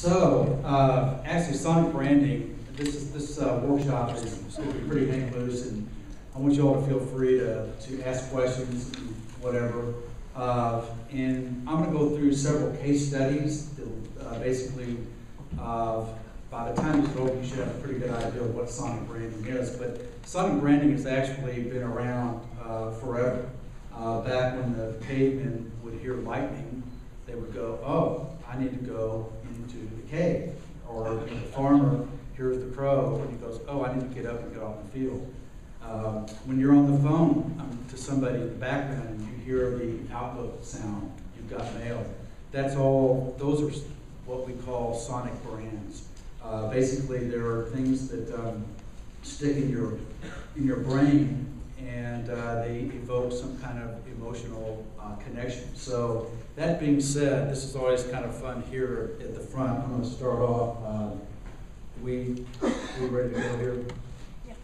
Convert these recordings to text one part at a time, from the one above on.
Actually, Sonic Branding, this workshop is going to be pretty hang loose, and I want you all to feel free to ask questions, and whatever. And I'm going to go through several case studies that basically, by the time it's over, you should have a pretty good idea of what Sonic Branding is. But Sonic Branding has actually been around forever. Back when the cavemen would hear lightning, they would go, "Oh, I need to go into the cave." Or the farmer hears the crow and he goes, "Oh, I need to get up and get off the field." When you're on the phone to somebody in the background and you hear the outlook sound, you've got mail. That's all. Those are what we call sonic brands. Basically, there are things that stick in your brain, and they evoke some kind of emotional connection. So that being said, this is always kind of fun here at the front. I'm going to start off. We ready to go here? Yeah.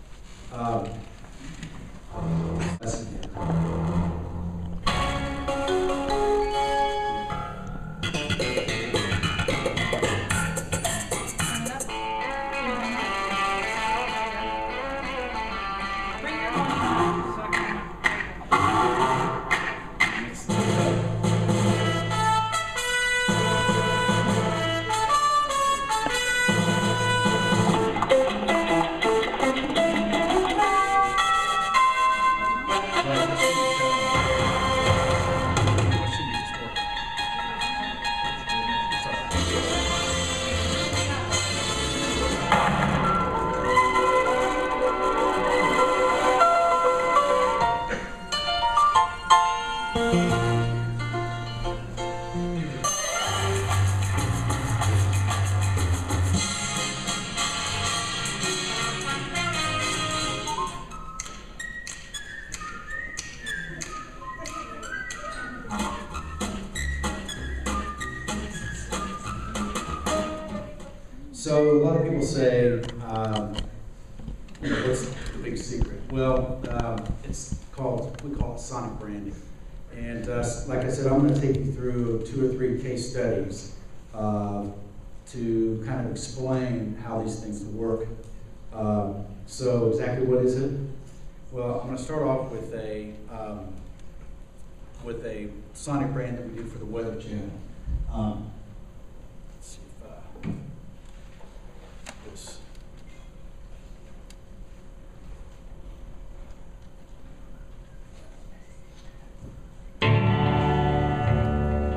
So a lot of people say, what's the big secret? Well, we call it sonic branding. And like I said, I'm going to take you through 2 or 3 case studies to kind of explain how these things work. So exactly what is it? Well, I'm going to start off with a sonic brand that we do for the Weather Channel. Let's see if this.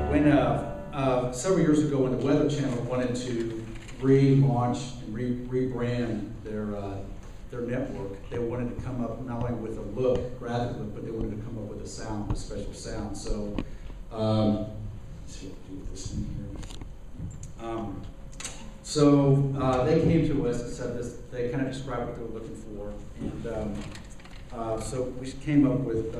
When several years ago, when the Weather Channel wanted to relaunch and rebrand their network, they wanted to come up not only with a look, graphic look, but they wanted to come up with a sound, a special sound. So, let's see what to do with this thing here. They came to us and said this. They kind of described what they were looking for, and so we came up with.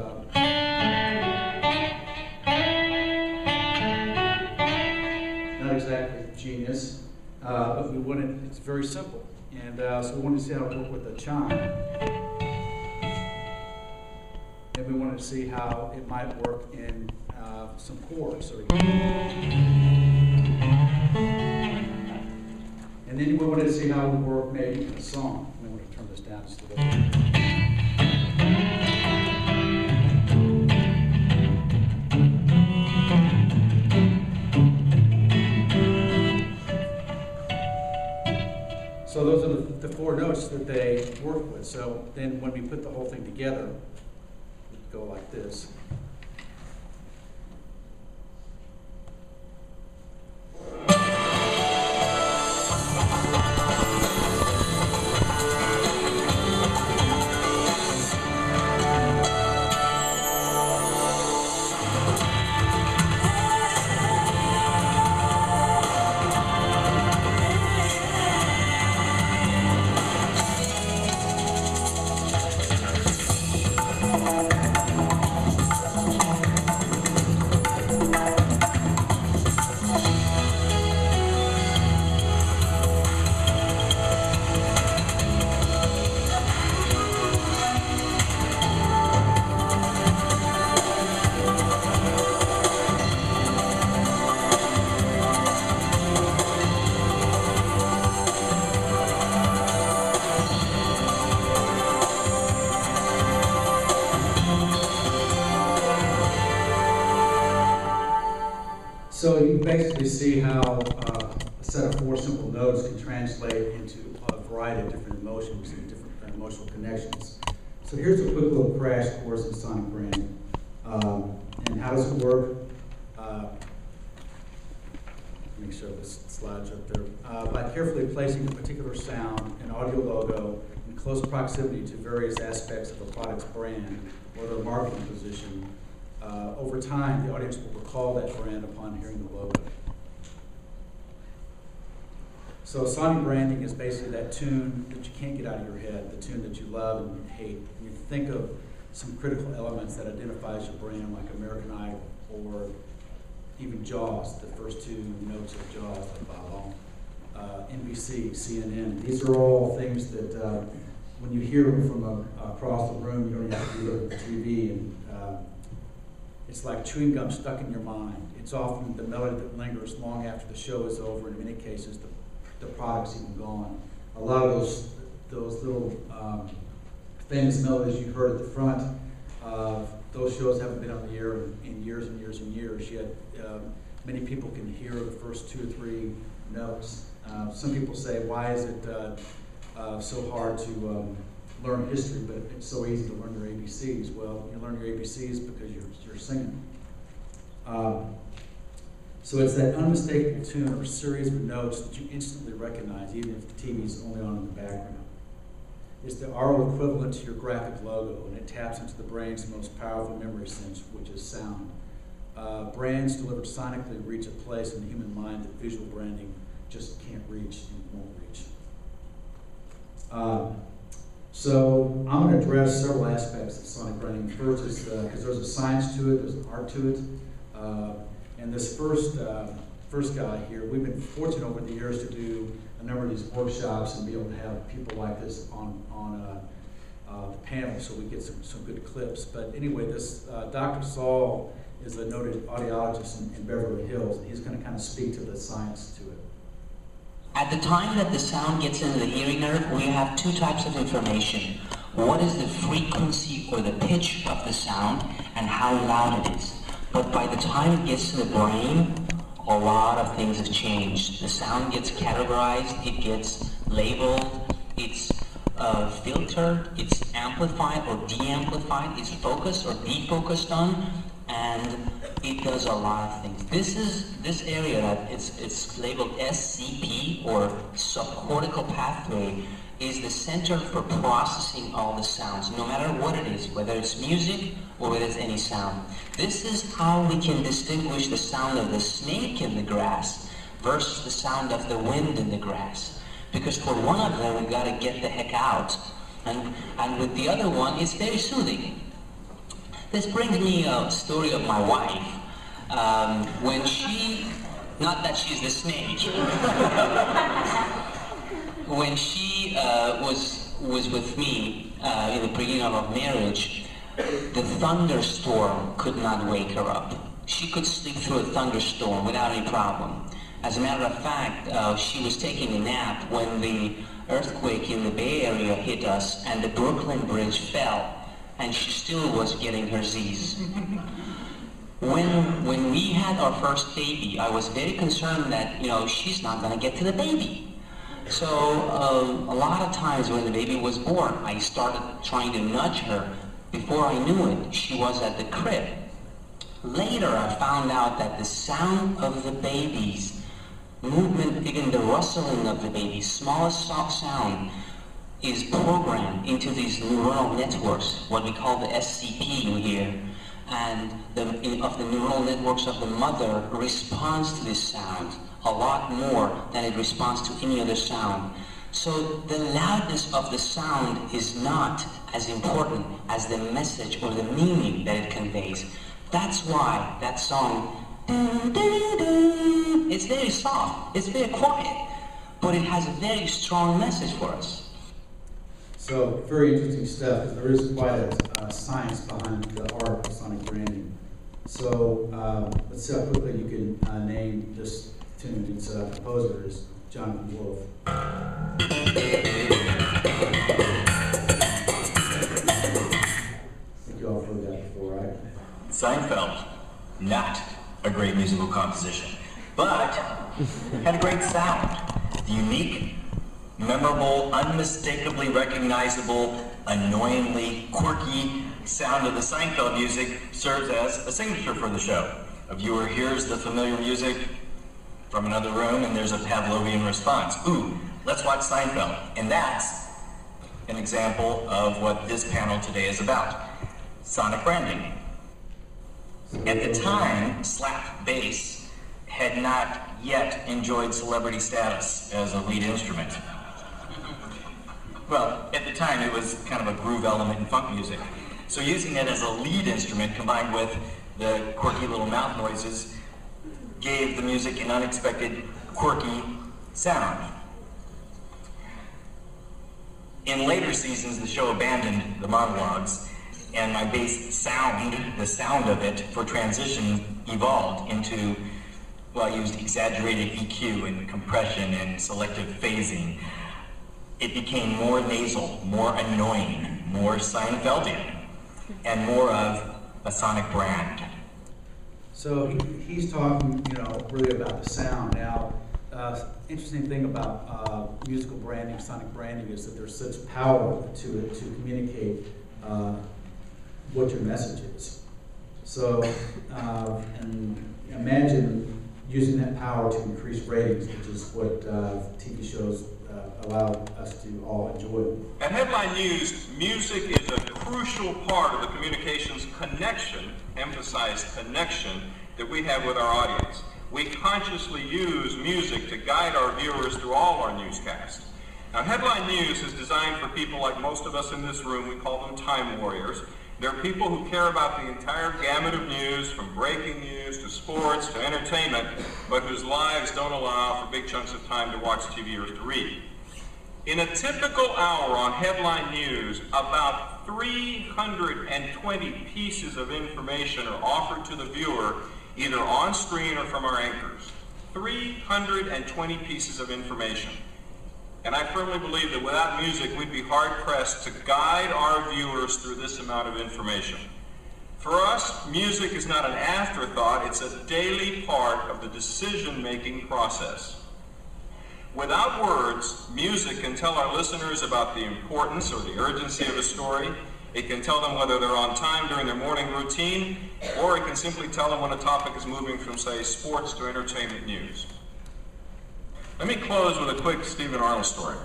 Not exactly genius, but we wanted. It's very simple. And so we wanted to see how it worked with a chime. And we wanted to see how it might work in some chords. So and then we wanted to see how it would work maybe in a song. We want to turn this down just a little bit. So those are the 4 notes that they work with. So then when we put the whole thing together, we go like this. basically see how a set of 4 simple notes can translate into a variety of different emotions and different emotional connections. So here's a quick little crash course in sonic branding. And how does it work? Make sure this slide's up there. By carefully placing a particular sound and audio logo in close proximity to various aspects of the product's brand or their marketing position, over time, the audience will recall that brand upon hearing the logo. So sonic branding is basically that tune that you can't get out of your head, the tune that you love and hate. And you think of some critical elements that identifies your brand, like American Idol or even Jaws, the first 2 notes of Jaws, like Ballon, NBC, CNN. These are all things that when you hear them from across the room, you don't even have to look at the TV. And it's like chewing gum stuck in your mind. It's often the melody that lingers long after the show is over. In many cases, the product's even gone. A lot of those little famous melodies you heard at the front, those shows haven't been on the air in years and years and years. Yet many people can hear the first 2 or 3 notes. Some people say, why is it so hard to learn history, but it's so easy to learn your ABCs? Well, you learn your ABCs because you're singing. So it's that unmistakable tune or series of notes that you instantly recognize, even if the TV's only on in the background. It's the aural equivalent to your graphic logo, and it taps into the brain's most powerful memory sense, which is sound. Brands delivered sonically reach a place in the human mind that visual branding just can't reach and won't reach. So I'm going to address several aspects of sonic branding. First is because there's a science to it, there's an art to it. And this first guy here, we've been fortunate over the years to do a number of these workshops and be able to have people like this on the panel, so we get some good clips. But anyway, this Dr. Saul is a noted audiologist in Beverly Hills, and he's going to kind of speak to the science to it. At the time that the sound gets into the hearing nerve, we have 2 types of information. What is the frequency or the pitch of the sound and how loud it is. But by the time it gets to the brain, a lot of things have changed. The sound gets categorized, it gets labeled, it's filtered, it's amplified or de-amplified, it's focused or defocused on, and it does a lot of things. This area that it's labeled SCP or subcortical pathway is the center for processing all the sounds, no matter what it is, whether it's music or whether it's any sound. This is how we can distinguish the sound of the snake in the grass versus the sound of the wind in the grass. Because for one of them, we got to get the heck out. And with the other one, it's very soothing. This brings me a story of my wife. When she, not that she's the snake, when she was with me in the beginning of our marriage, the thunderstorm could not wake her up. She could sleep through a thunderstorm without any problem. As a matter of fact, she was taking a nap when the earthquake in the Bay Area hit us and the Brooklyn Bridge fell, and she still was getting her Z's. When we had our first baby, I was very concerned that, she's not going to get to the baby. So a lot of times when the baby was born, I started trying to nudge her. Before I knew it, she was at the crib. Later, I found out that the sound of the baby's movement, even the rustling of the baby's smallest sound, is programmed into these neuronal networks, what we call the SCP in here. And of the neural networks of the mother responds to this sound a lot more than it responds to any other sound. So the loudness of the sound is not as important as the message or the meaning that it conveys. That's why that song, it's very soft, it's very quiet, but it has a very strong message for us. So, very interesting stuff, because there is quite a science behind the art of sonic branding. So, let's see how quickly you can name this tune. Its composer is Jonathan Wolf. I think you all heard that before, right? Seinfeld, not a great musical composition, but had a great sound. The unique, memorable, unmistakably recognizable, annoyingly quirky sound of the Seinfeld music serves as a signature for the show. A viewer hears the familiar music from another room and there's a Pavlovian response. Ooh, let's watch Seinfeld. And that's an example of what this panel today is about. Sonic branding. At the time, slap bass had not yet enjoyed celebrity status as a lead instrument. Well, at the time it was kind of a groove element in funk music. So using it as a lead instrument combined with the quirky little mouth noises gave the music an unexpected, quirky sound. In later seasons, the show abandoned the monologues, and my bass sound, the sound of it for transition, evolved into, well, I used exaggerated EQ and compression and selective phasing. It became more nasal, more annoying, more Seinfeldian, and more of a sonic brand. So he's talking, really about the sound. Now, interesting thing about musical branding, sonic branding, is that there's such power to it to communicate what your message is. So, and imagine using that power to increase ratings, which is what TV shows allow us to all enjoy. At Headline News, music is a crucial part of the communications connection, emphasize connection, that we have with our audience. We consciously use music to guide our viewers through all our newscasts. Now, Headline News is designed for people like most of us in this room. We call them time warriors. They're people who care about the entire gamut of news, from breaking news to sports to entertainment, but whose lives don't allow for big chunks of time to watch TV or to read. In a typical hour on Headline News, about 320 pieces of information are offered to the viewer, either on screen or from our anchors. 320 pieces of information. And I firmly believe that without music, we'd be hard-pressed to guide our viewers through this amount of information. For us, music is not an afterthought, it's a daily part of the decision-making process. Without words, music can tell our listeners about the importance or the urgency of a story. It can tell them whether they're on time during their morning routine, or it can simply tell them when a topic is moving from, say, sports to entertainment news. Let me close with a quick Stephen Arnold story.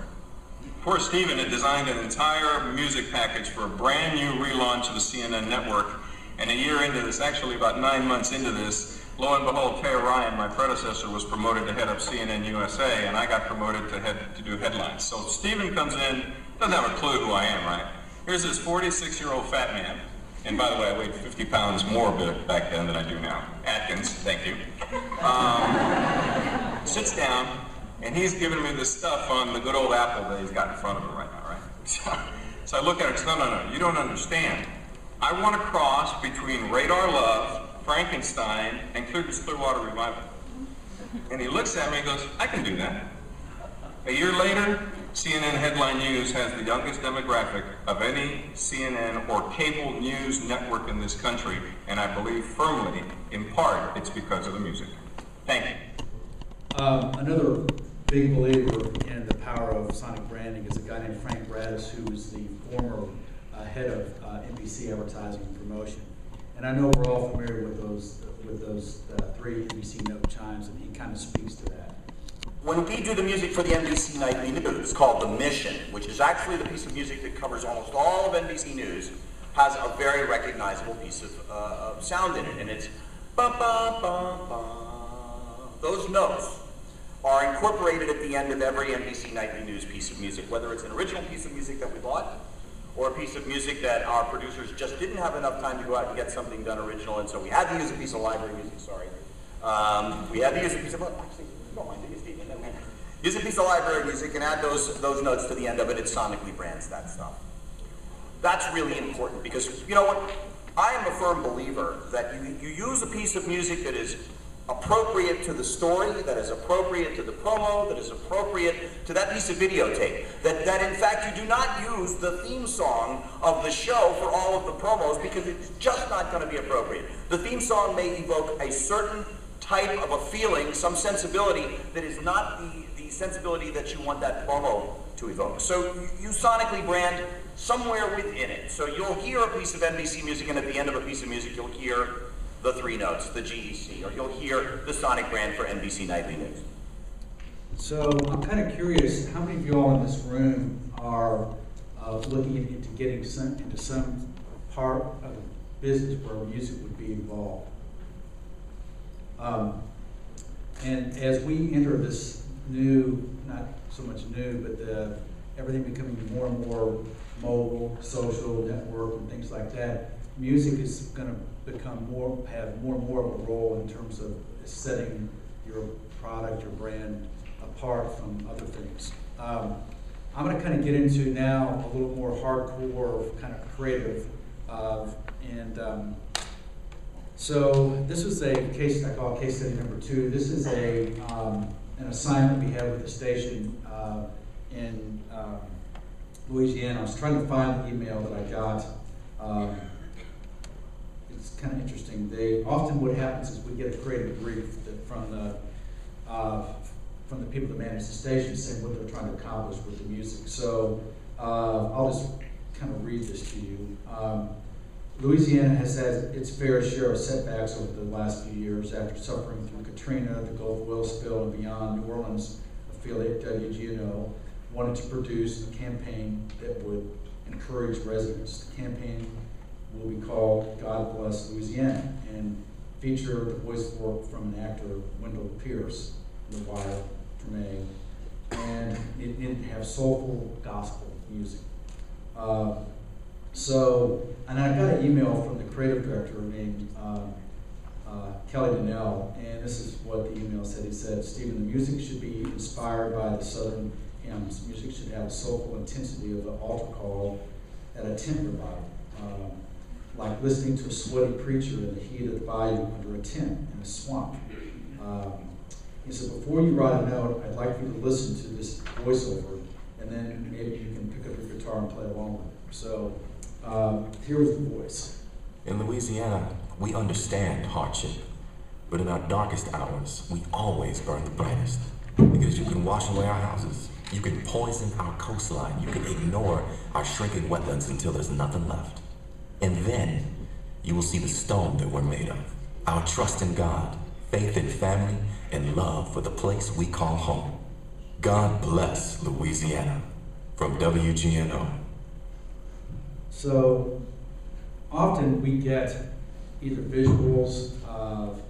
Poor Stephen had designed an entire music package for a brand new relaunch of the CNN network, and a year into this, actually about 9 months into this, lo and behold, Tay Ryan, my predecessor, was promoted to head up CNN USA, and I got promoted to do headlines. So Stephen comes in, doesn't have a clue who I am, right? Here's this 46-year-old fat man, and by the way, I weighed 50 pounds more back then than I do now. Atkins, thank you. Sits down, and he's giving me this stuff on the good old apple that he's got in front of him right now, right? So I look at it and say, no, you don't understand. I want to cross between Radar Love, Frankenstein, and Clearwater Revival. And he looks at me and goes, I can do that. A year later, CNN Headline News has the youngest demographic of any CNN or cable news network in this country, and I believe firmly, in part, it's because of the music. Thank you. Another big believer in the power of sonic branding is a guy named Frank Radis, who is the former head of NBC Advertising and Promotion. And I know we're all familiar with those three NBC note chimes, and he kind of speaks to that. When we do the music for the NBC Nightly News, called The Mission, which is actually the piece of music that covers almost all of NBC News, has a very recognizable piece of sound in it, and it's ba-ba-ba-ba. Those notes are incorporated at the end of every NBC Nightly News piece of music, whether it's an original piece of music that we bought, or a piece of music that our producers just didn't have enough time to go out and get something done original, and so we had to use a piece of library music, sorry. We had to use a piece of, actually, don't mind it, Steve. Use a piece of library music and add those notes to the end of it. It sonically brands that stuff. That's really important because, you know what, I am a firm believer that you use a piece of music that is appropriate to the story, that is appropriate to the promo, that is appropriate to that piece of videotape. That in fact you do not use the theme song of the show for all of the promos because it's just not going to be appropriate. The theme song may evoke a certain type of a feeling, some sensibility that is not the sensibility that you want that promo to evoke. So you sonically brand somewhere within it. So you'll hear a piece of NBC music, and at the end of a piece of music, you'll hear the 3 notes, the GEC, or you'll hear the sonic brand for NBC Nightly News. So I'm kind of curious, how many of you all in this room are looking into getting into some part of the business where music would be involved? And as we enter this new, not so much new, but everything becoming more and more mobile, social, network, and things like that, music is going to become have more and more of a role in terms of setting your product, your brand apart from other things. I'm going to kind of get into now a little more hardcore, kind of creative, so this was a case, I call it case study number 2. This is an assignment we had with the station in Louisiana. I was trying to find the email that I got. It's kind of interesting. Often what happens is we get a creative brief from the people that manage the station saying what they're trying to accomplish with the music. So I'll just kind of read this to you. Louisiana has had its fair share of setbacks over the last few years after suffering through Katrina, the Gulf oil spill, and beyond. New Orleans affiliate WGNO wanted to produce a campaign that would encourage residents. The campaign will be called God Bless Louisiana and feature the voice work from an actor, Wendell Pierce, in The Wire, Tremaine, and it needed to have soulful gospel music. And I got an email from the creative director named Kelly Donnell, and this is what the email said. He said, Stephen, the music should be inspired by the Southern hymns. Music should have a soulful intensity of the altar call at a tent revival, like listening to a sweaty preacher in the heat of the bayou under a tent in a swamp. He said, before you write a note, I'd like you to listen to this voiceover, and then maybe you can pick up your guitar and play along with it. So here was the voice. In Louisiana, we understand hardship, but in our darkest hours, we always burn the brightest. Because you can wash away our houses, you can poison our coastline, you can ignore our shrinking wetlands until there's nothing left. And then you will see the stone that we're made of, our trust in God, faith in family, and love for the place we call home. God bless Louisiana. From WGNO. So often we get either visuals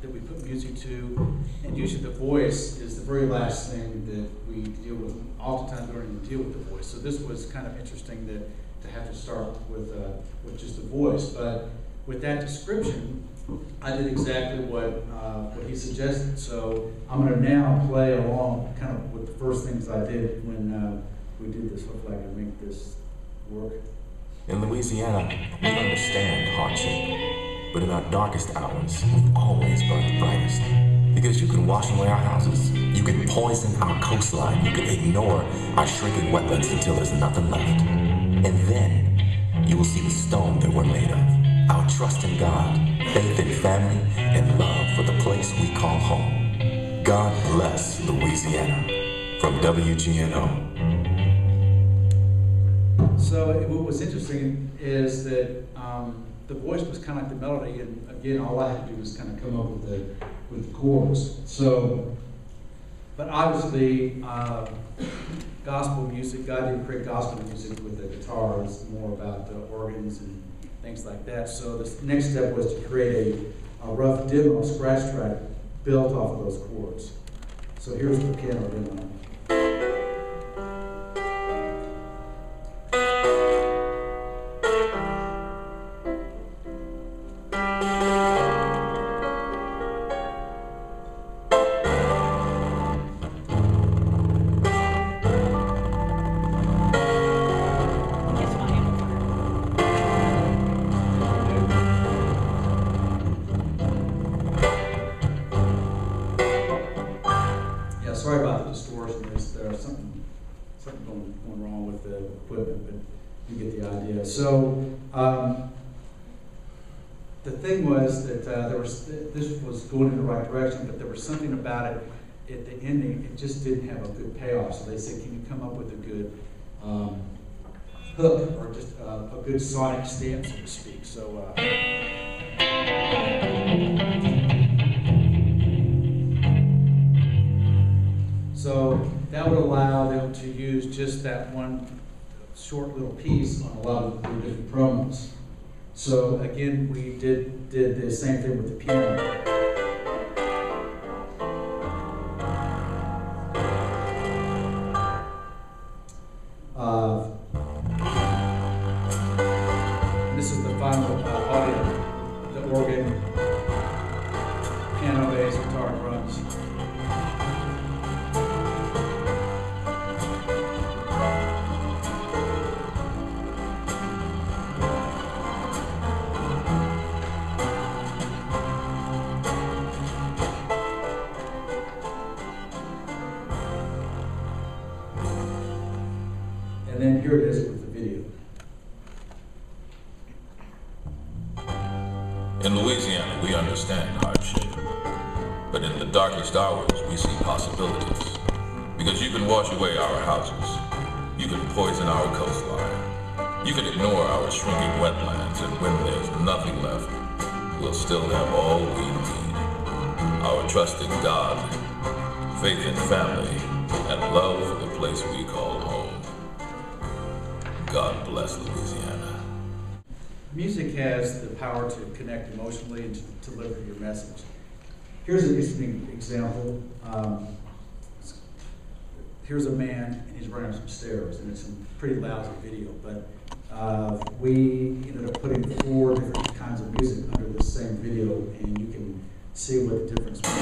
that we put music to, and usually the voice is the very last thing that we deal with. Oftentimes we don't even deal with the voice. So this was kind of interesting to have to start with just the voice. But with that description, I did exactly what he suggested. So I'm going to now play along kind of with the first things I did when we did this. Hopefully I can make this work. In Louisiana, we understand hardship, but in our darkest hours, we always burn the brightest. Because you can wash away our houses, you can poison our coastline, you can ignore our shrinking wetlands until there's nothing left. And then you will see the stone that we're made of, our trust in God, faith in family, and love for the place we call home. God bless Louisiana. From WGNO. So what was interesting is that the voice was kind of like the melody, and again, all I had to do was kind of come up with the chords. So, but obviously, gospel music, God didn't create gospel music with the guitar. It's more about the organs and things like that. So the next step was to create a rough demo, scratch track, built off of those chords. So here's the piano demo. Sorry about the distortion. There's something going wrong with the equipment, but you get the idea. So the thing was that this was going in the right direction, but there was something about it at the ending, it just didn't have a good payoff. So they said, can you come up with a good hook, or just a good sonic stamp, so to speak. So, so that would allow them to use just that one short little piece on a lot of the different promos. So again, we did the same thing with the piano. This is the final audio, the organ, piano, bass, guitar, drums. And then here it is with the video. In Louisiana, we understand hardship. But in the darkest hours, we see possibilities. Because you can wash away our houses. You can poison our coastline. You can ignore our shrinking wetlands, and when there's nothing left, we'll still have all we need. Our trust in God, faith in family, and love for the place we call home. God bless Louisiana. Music has the power to connect emotionally and to deliver your message. Here's an interesting example. Here's a man, and he's running up some stairs, and it's a pretty lousy video, but we ended up putting 4 different kinds of music under the same video, and you can see what the difference was.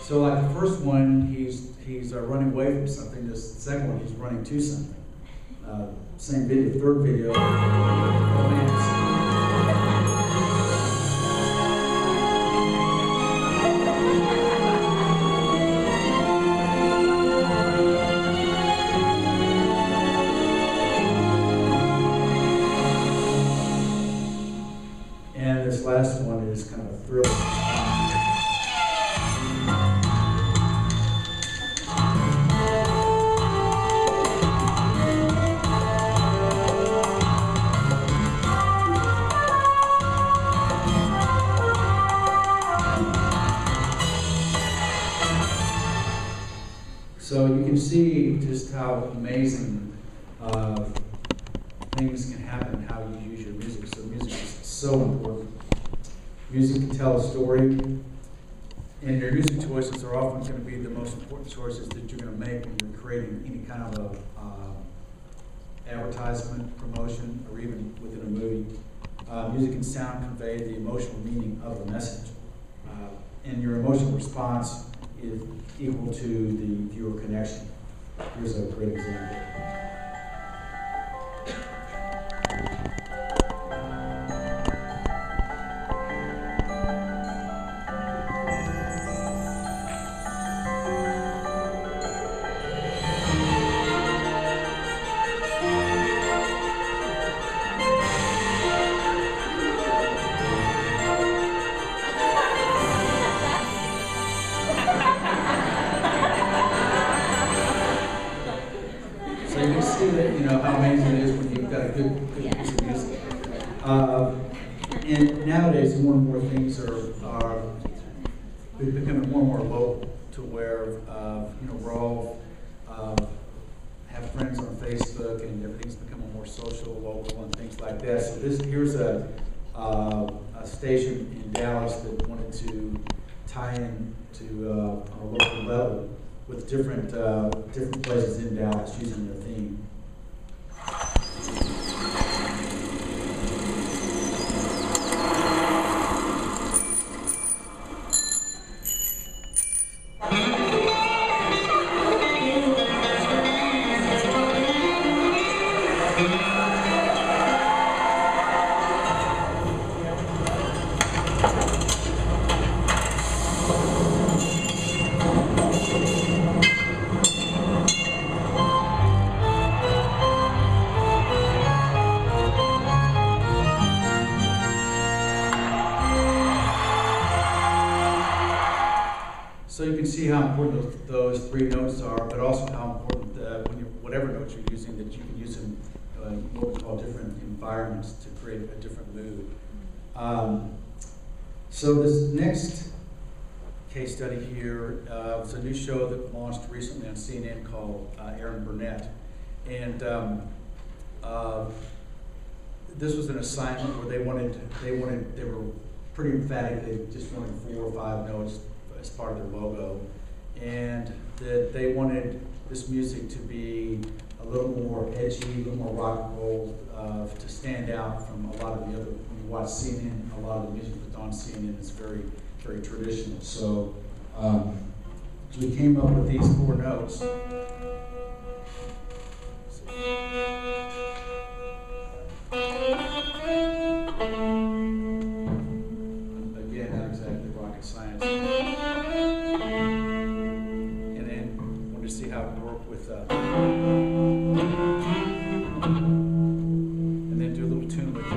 So like the first one, he's running away from something. This second one, he's running to something. Same video, third video, romance. And this last one is kind of a thriller. So you can see just how amazing things can happen, how you use your music. So music is so important. Music can tell a story, and your music choices are often going to be the most important choices that you're going to make when you're creating any kind of a advertisement, promotion, or even within a movie. Music and sound convey the emotional meaning of the message, and your emotional response is equal to the viewer connection. Here's a great example. So you can see that, how amazing it is when you've got a good piece of music. And nowadays, more and more things are becoming more and more local, to where we're all have friends on Facebook, and everything's becoming more social, local, and things like that. So here's a station in Dallas that wanted to tie in to on a local level with different places in Dallas using their theme. So you can see how important those three notes are, but also how important whatever notes you're using, that you can use in what we call different environments to create a different mood. So this next case study here was a new show that launched recently on CNN called Aaron Burnett, and this was an assignment where they were pretty emphatic. They just wanted 4 or 5 notes as part of their logo, and that they wanted this music to be a little more edgy, a little more rock and roll, to stand out from a lot of the other. When you watch CNN, a lot of the music that's on CNN is very, very traditional. So we came up with these 4 notes. Again, not exactly rocket science. And then wanted to see how it worked with, and then do a little tune with it.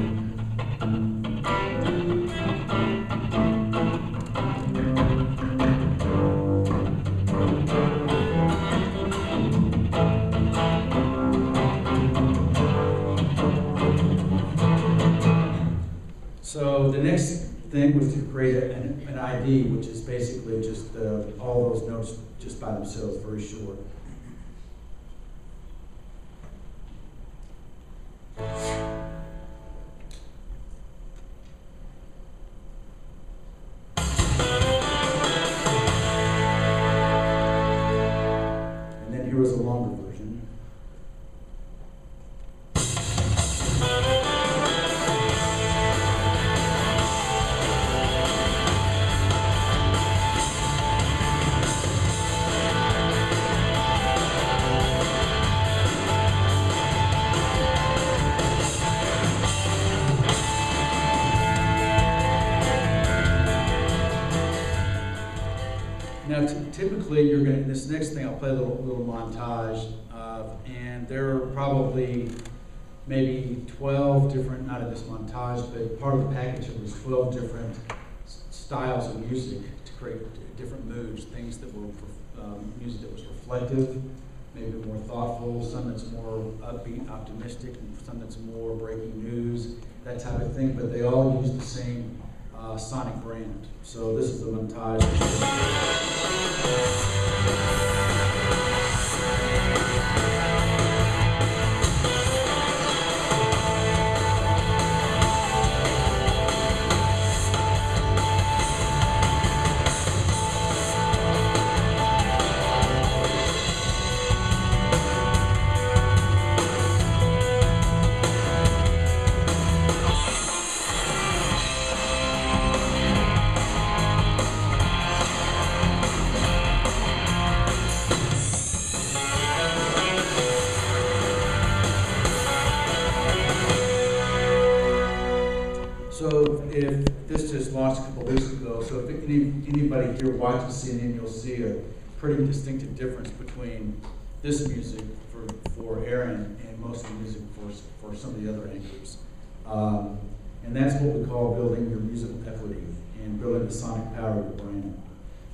So the next thing was to create an ID, which is basically just all those notes just by themselves, very short. And then here was a longer version. Now, typically, you're going to, this next thing, I'll play a little montage, and there are probably maybe 12 different, not in this montage, but part of the package of these 12 different styles of music to create different moods, things that were, music that was reflective, maybe more thoughtful, some that's more upbeat, optimistic, and some that's more breaking news, that type of thing, but they all use the same sonic brand. So this is the montage. So if this just launched a couple of weeks ago, so if anybody here watches CNN, you'll see a pretty distinctive difference between this music for Aaron and most of the music for some of the other anchors. And that's what we call building your musical equity and building the sonic power of your brand.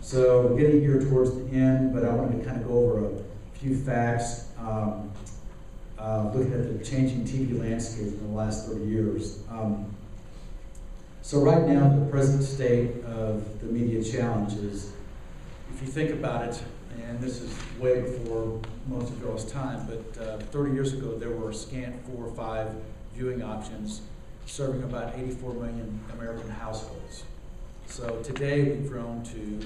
So we're getting here towards the end, but I wanted to kind of go over a few facts, looking at the changing TV landscape in the last 30 years. So right now, the present state of the media challenge is, if you think about it, and this is way before most of y'all's time, but 30 years ago, there were a scant 4 or 5 viewing options serving about 84 million American households. So today, we've grown to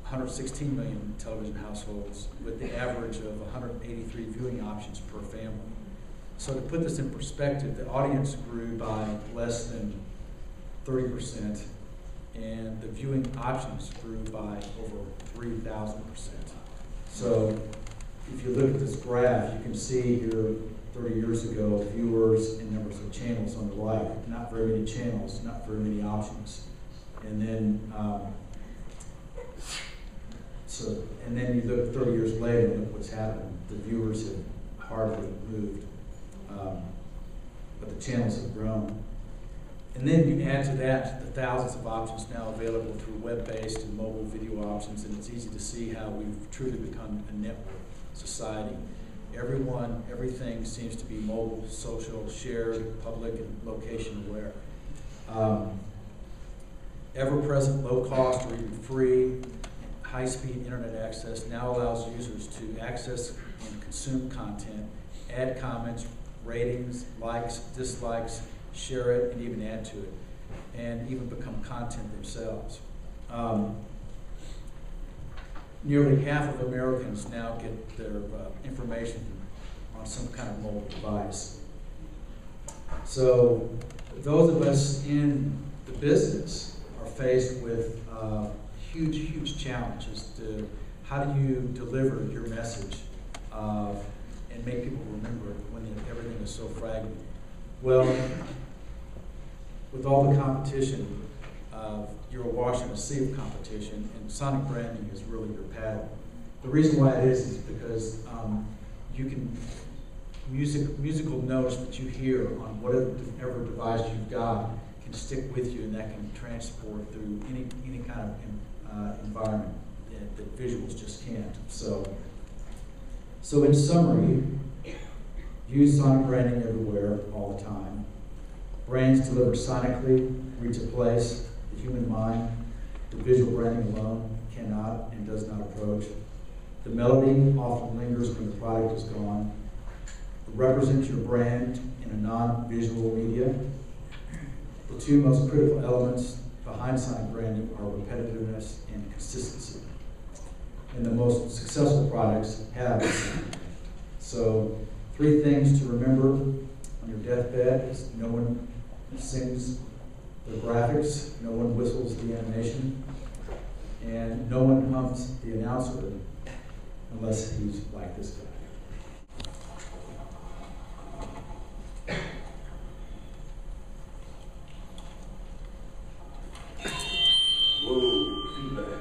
116 million television households with the average of 183 viewing options per family. So to put this in perspective, the audience grew by less than 30%, and the viewing options grew by over 3,000%. So if you look at this graph, you can see here 30 years ago, viewers and numbers of channels on the right, not very many channels, not very many options. And then, and then you look 30 years later and look what's happened. The viewers have hardly moved, but the channels have grown. And then you add to that the thousands of options now available through web-based and mobile video options, and it's easy to see how we've truly become a network society. Everyone, everything seems to be mobile, social, shared, public, and location aware. Ever-present, low-cost, or even free, high-speed internet access now allows users to access and consume content, add comments, ratings, likes, dislikes, share it, and even add to it, and even become content themselves. Nearly half of Americans now get their information on some kind of mobile device. So those of us in the business are faced with huge, huge challenges to how do you deliver your message and make people remember it when everything is so fragmented. Well, with all the competition, you're awash in a sea of competition, and sonic branding is really your paddle. The reason why it is because you can, musical notes that you hear on whatever device you've got can stick with you, and that can transport through any kind of environment that visuals just can't. So in summary, use sonic branding everywhere, all the time. Brands deliver sonically, reach a place the human mind, the visual branding alone cannot and does not approach. The melody often lingers when the product is gone. Represent your brand in a non-visual media. The two most critical elements behind sonic branding are repetitiveness and consistency. And the most successful products have this. So 3 things to remember on your deathbed is no one sings the graphics, no one whistles the animation, and no one hums the announcer unless he's like this guy. Whoa, feedback.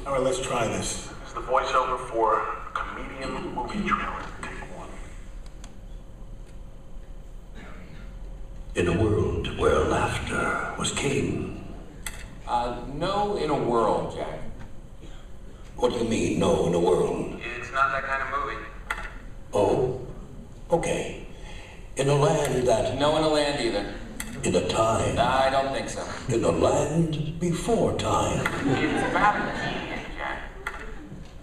All right, let's try this. It's the voiceover for a comedian movie trailer. Take 1. In a world where laughter was king. No in a world, Jack. What do you mean, no in a world? It's not that kind of movie. Oh, okay. In a land that... No in a land either. In a time... I don't think so. In a land before time. It's about a comedian, Jack.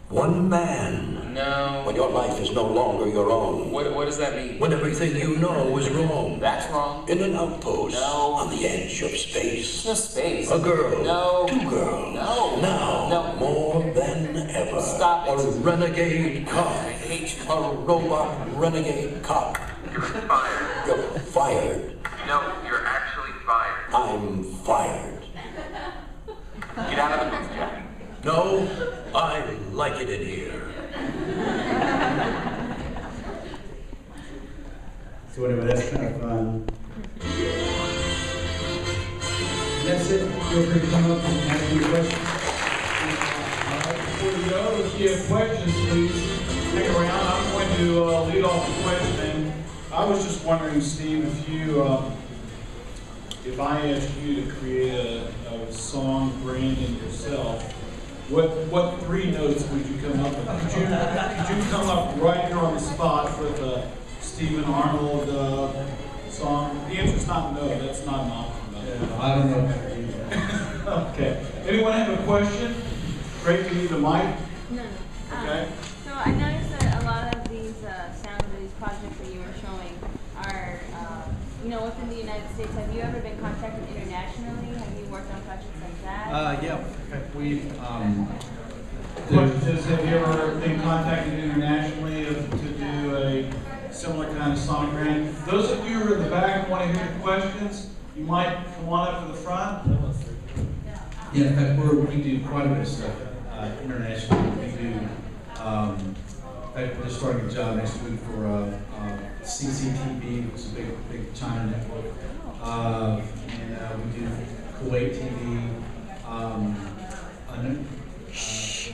One man. No. When your life is no longer your own. What does that mean? When everything you know is wrong. That's wrong. In an outpost. No. On the edge of space. There's no space. A girl. No. 2 girls. No. Now. No. More than ever. Stop it. A renegade cop. I hate you. A robot renegade cop. You're fired. You're fired. No, you're actually fired. I'm fired. Get out of the booth, Jack. No, I like it in here. So anyway, that's kind of fun. And that's it. Feel free to come up and ask any questions. Before we go, if you have questions, please hang around. I'm going to lead off the questioning. I was just wondering, Steve, if I asked you to create a song branding yourself, what 3 notes would you come up with? Could you come up right here on the spot with a Stephen Arnold song? The answer's not no. That's not an option. Yeah, I don't know if I can do that. Okay. Anyone have a question? Great to you the mic. No. Okay. So I noticed that a lot of these sounds of these projects that you were showing are within the United States, have you ever been contacted internationally? Have you worked on projects like that? Yeah, we, Questions, have you ever been contacted internationally to do a similar kind of sonic brand? Those of you who are in the back and want to hear the questions, you might come on up to the front. yeah, in fact, we do quite a bit of stuff internationally. We do, in fact, we're just starting a job next week for CCTV, which is a big China network. And we do Kuwait TV,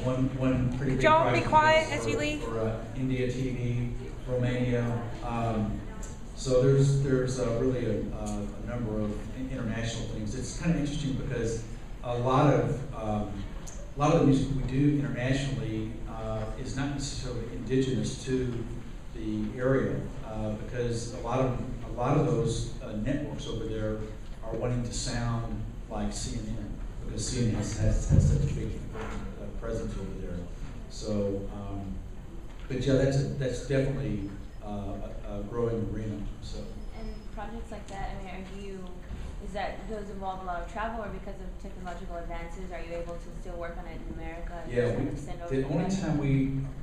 one pretty big Joel, be project quiet is as you leave. for India TV, Romania. So there's really a number of international things. It's kind of interesting because a lot of the music we do internationally is not necessarily indigenous to the area, because a lot of those networks over there are wanting to sound like CNN, because CNN has such a big presence over there. So, but yeah, that's definitely a growing arena. So. And projects like that, I mean, those involve a lot of travel, or because of technological advances, are you able to still work on it in America? And Yeah, kind of send over the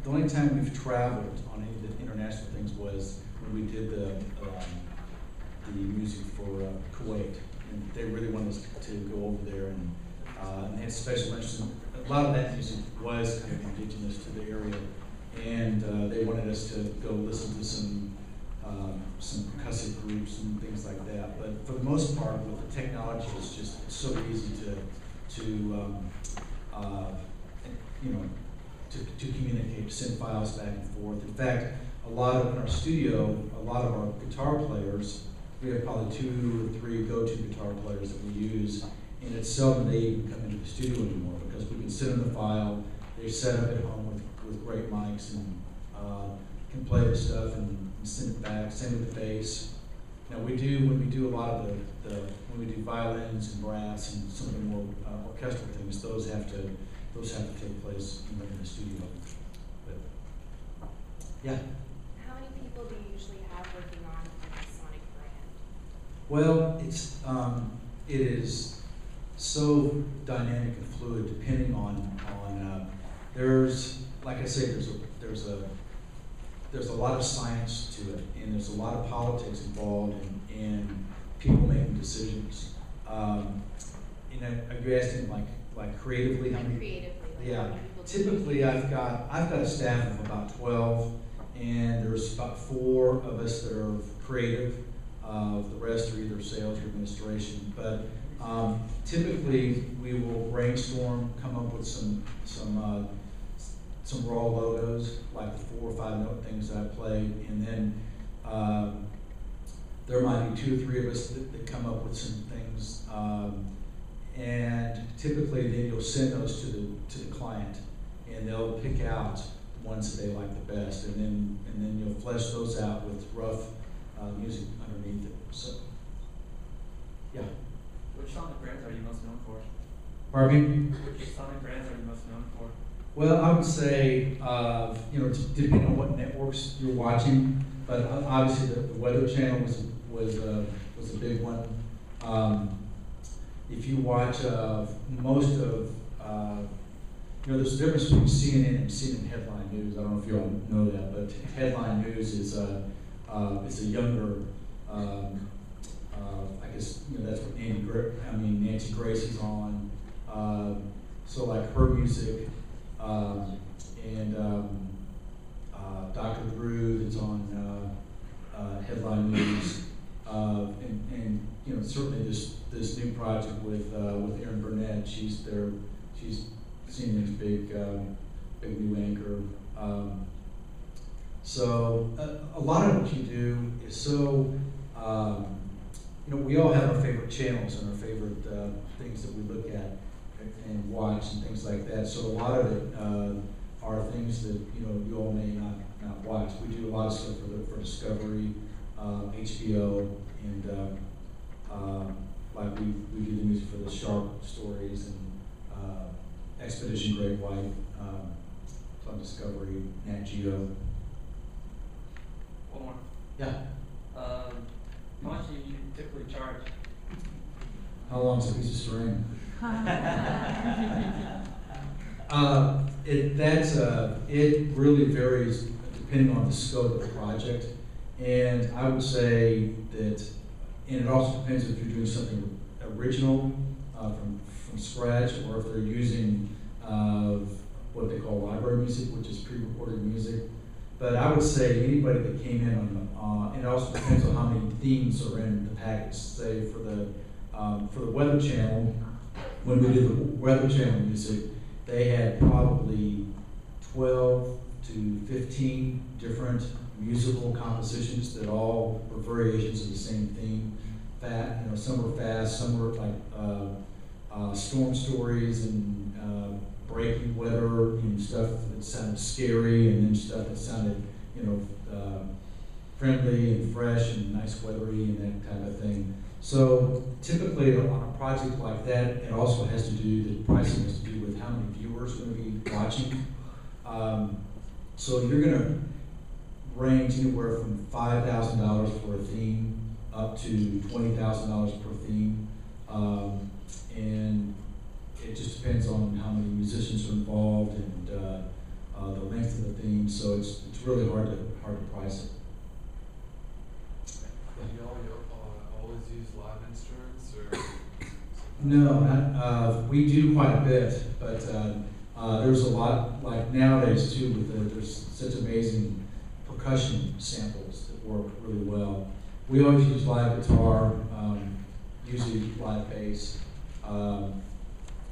only time we've traveled on any of the international things was when we did the music for Kuwait, and they really wanted us to go over there, and they had special interest. A lot of that music was kind of indigenous to the area, and they wanted us to go listen to some percussive groups and things like that. But for the most part, with the technology, it's just so easy to communicate, send files back and forth. In fact, in our studio, a lot of our guitar players, we have probably 2 or 3 go-to guitar players that we use, and it's seldom they even come into the studio anymore, because we can send them the file, they're set up at home with great mics, and can play the stuff and send it back, same with the bass. Now when we do a lot of when we do violins and brass and some of the more orchestral things, those have to take place in the studio. But yeah. How many people do you usually have working on a sonic brand? Well, it is so dynamic and fluid, depending on there's, like I say, there's a lot of science to it, and there's a lot of politics involved in people making decisions. Are you asking like creatively? How many? Creatively. Yeah. Typically, I've got a staff of about 12, and there's about 4 of us that are creative. The rest are either sales or administration. But typically, we will brainstorm, come up with some raw logos, like the 4 or 5 note things that I played, and then there might be 2 or 3 of us that come up with some things, and typically then you'll send those to the client, and they'll pick out the ones that they like the best, and then you'll flesh those out with rough music underneath it. So, yeah. Which sonic brands are you most known for? Pardon me? Which sonic brands are you most known for? Well, I would say, depending on what networks you're watching, but obviously the Weather Channel was a big one. If you watch most of, there's a difference between CNN and CNN headline news. I don't know if you all know that, but headline news is a younger. I guess that's what Nancy Gracie's on. So like her music. And Dr. Drew that's on headline news, and certainly this new project with Erin Burnett. She's CNN's big new anchor. So a lot of what you do is so. We all have our favorite channels and our favorite things that we look at and watch and things like that. So a lot of it are things that you all may not watch. We do a lot of stuff for Discovery, HBO, and like we do the music for the Shark stories and Expedition Great White, on Discovery, Nat Geo. One more. Yeah. How much do you How long is a piece of string? It really varies depending on the scope of the project. And I would say that, and it also depends if you're doing something original from scratch, or if they're using what they call library music, which is pre-recorded music. But I would say anybody that came in on, and it also depends on how many themes are in the package. Say for the Weather Channel, when we did the Weather Channel music, they had probably 12 to 15 different musical compositions that all were variations of the same theme. Some were fast, some were like storm stories and breaking weather and stuff that sounded scary, and then stuff that sounded, friendly and fresh and nice weathery and that kind of thing. So typically on a project like that, it also has to do, the pricing has to do with how many viewers are going to be watching. So you're going to range anywhere from $5,000 for a theme up to $20,000 per theme. And it just depends on how many musicians are involved and the length of the theme. So it's really hard to price it. Do y'all always use live instruments, or? No, we do quite a bit, but there's a lot, like nowadays too, there's such amazing percussion samples that work really well. We always use live guitar, usually live bass.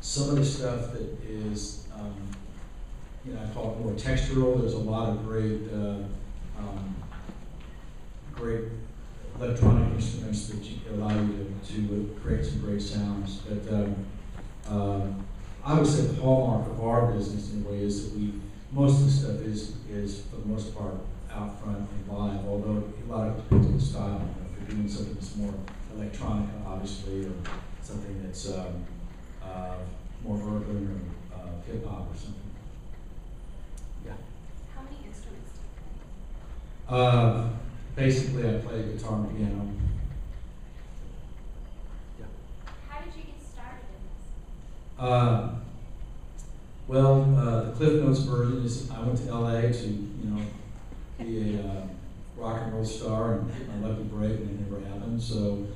Some of the stuff that is, I call it more textural. There's a lot of great electronic instruments that allow you to create some great sounds. But I would say the hallmark of our business anyway is that most of the stuff is for the most part out front and live, although a lot of it depends on the style. If you're doing something that's more electronic, obviously, or something that's more urban or hip hop or something. Yeah. How many instruments do you play? Basically, I play guitar and piano. Yeah. How did you get started in this? The Cliff Notes version is I went to LA to, be a rock and roll star and hit my lucky break, and it never happened. So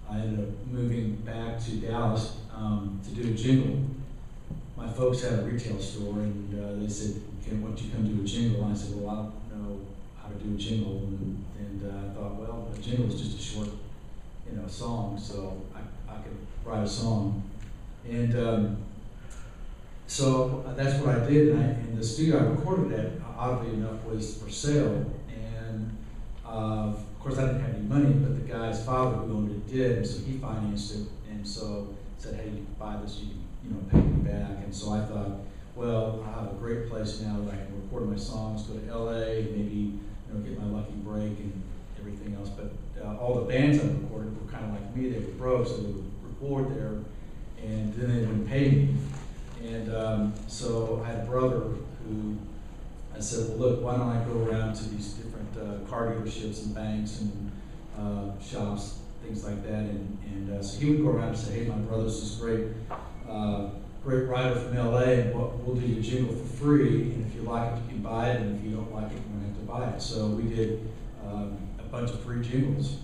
I ended up moving back to Dallas to do a jingle. My folks had a retail store, and they said, "Why don't you come do a jingle?" And I said, "Well, I don't know how to do a jingle," and I thought, well, a jingle is just a short, song, so I could write a song, and so that's what I did. And the studio I recorded at, oddly enough, was for sale, and of course I didn't have any money, but the guy's father who owned it did, so he financed it, and so said, "Hey, you can buy this, you can, pay me back." And so I thought, well, I have a great place now that I can record my songs, go to LA, maybe get my lucky break and everything else. But all the bands I recorded were kind of like me; they were broke, so they would record there, and then they wouldn't pay me. And so I had a brother who I said, "Well, look, why don't I go around to these different car dealerships and banks and shops, things like that." And so he would go around and say, "Hey, my brother's this great writer from LA, and we'll do your jingle for free. And if you like it, you can buy it. And if you don't like it, you don't have to buy it." So we did a bunch of free jingles,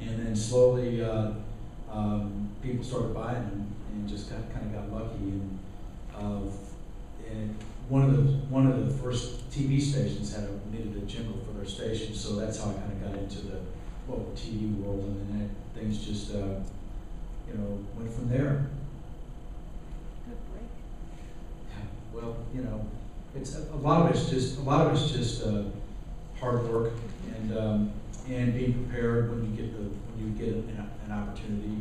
and then slowly people started buying them, and just kind of got lucky. And one of the first TV stations needed a jingle for their station, so that's how I kind of got into the local TV world, and then things just went from there. Good break. Yeah, well, it's a lot of it's just hard work and being prepared when you get an opportunity.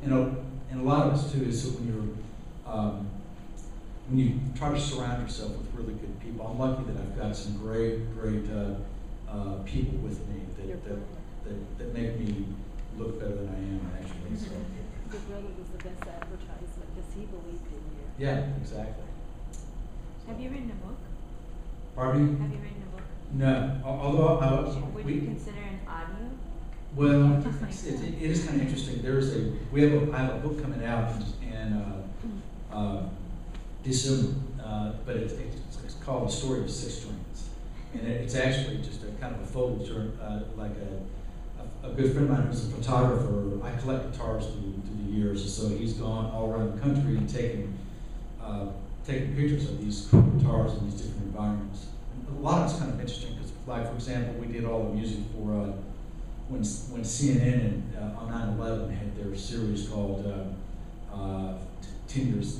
And a lot of it too is that when you try to surround yourself with really good people. I'm lucky that I've got some great people with me that make me look better than I am actually. So. Your brother was the best advertisement because he believed in you. Yeah, exactly. Have you written a book? Pardon me? Have you written a book? No. Although would you consider an audio Well, it is kind of interesting. I have a book coming out in December, but it's called The Story of Six Strings, and it's actually just a kind of a photo journal, like a good friend of mine who's a photographer. I collect guitars through the years, and so he's gone all around the country and taking pictures of these cool guitars in these different environments. And a lot of it's kind of interesting because, like for example, we did all the music for when CNN on 9/11 had their series called 10 years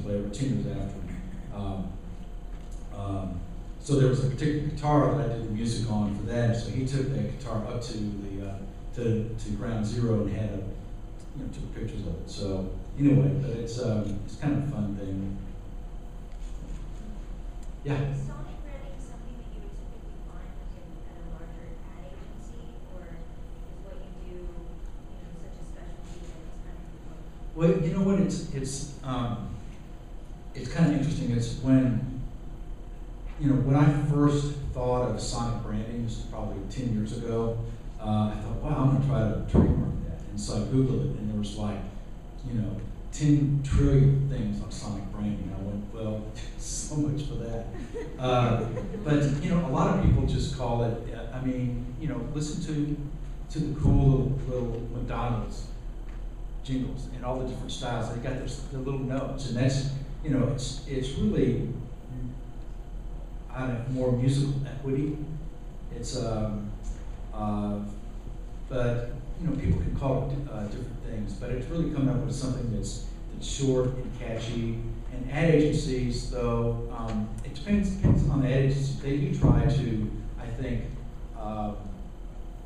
later, 10 years after. So there was a particular guitar that I did the music on for that. So he took that guitar up to the to Ground Zero and had took pictures of it. So anyway, but it's kind of a fun thing. Yeah. Sonic branding is something that you would typically find at a larger ad agency, or is what you do, such a specialty that it's kind of Well, you know what? It's kind of interesting. It's when I first thought of sonic branding, this was probably 10 years ago. I thought, wow, I'm gonna try to trademark that. And so I Googled it, and there was 10 trillion things on sonic branding. I went, well, so much for that. But a lot of people just call it. Listen to the cool little McDonald's jingles and all the different styles. They got their little notes, and that's it's really more musical equity. It's but people can call it different things, but it's really coming up with something that's short and catchy. And ad agencies, though, it depends on the ad agency. They do try to, I think,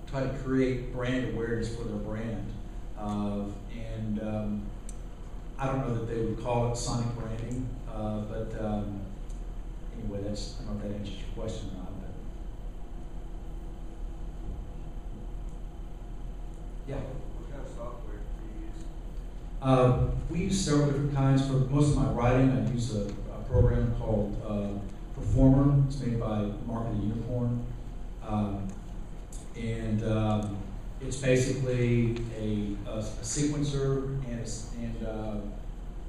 try to create brand awareness for their brand. I don't know that they would call it sonic branding, but anyway, I don't know if that answers your question or not. But yeah. What kind of software do you use? We use several different kinds. For most of my writing, I use a program called Performer. It's made by Mark of the Unicorn. It's basically a sequencer and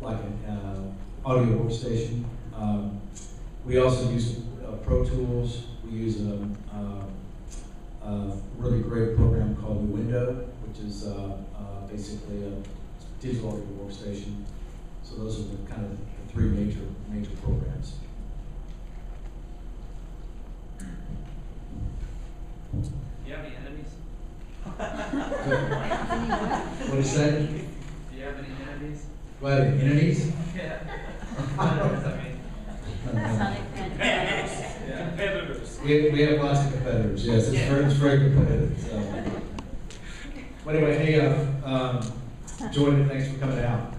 like an audio workstation. We also use Pro Tools. We use a really great program called The Window, which is basically a digital audio workstation. So those are the kind of the three major programs. Do you have any enemies? What is that? Do you have any enemies? What, enemies? Yeah. Competitors, I mean. Competitors. We have lots of competitors, yes. It's very competitive. So. Well, anyway, hey, Jordan, thanks for coming out.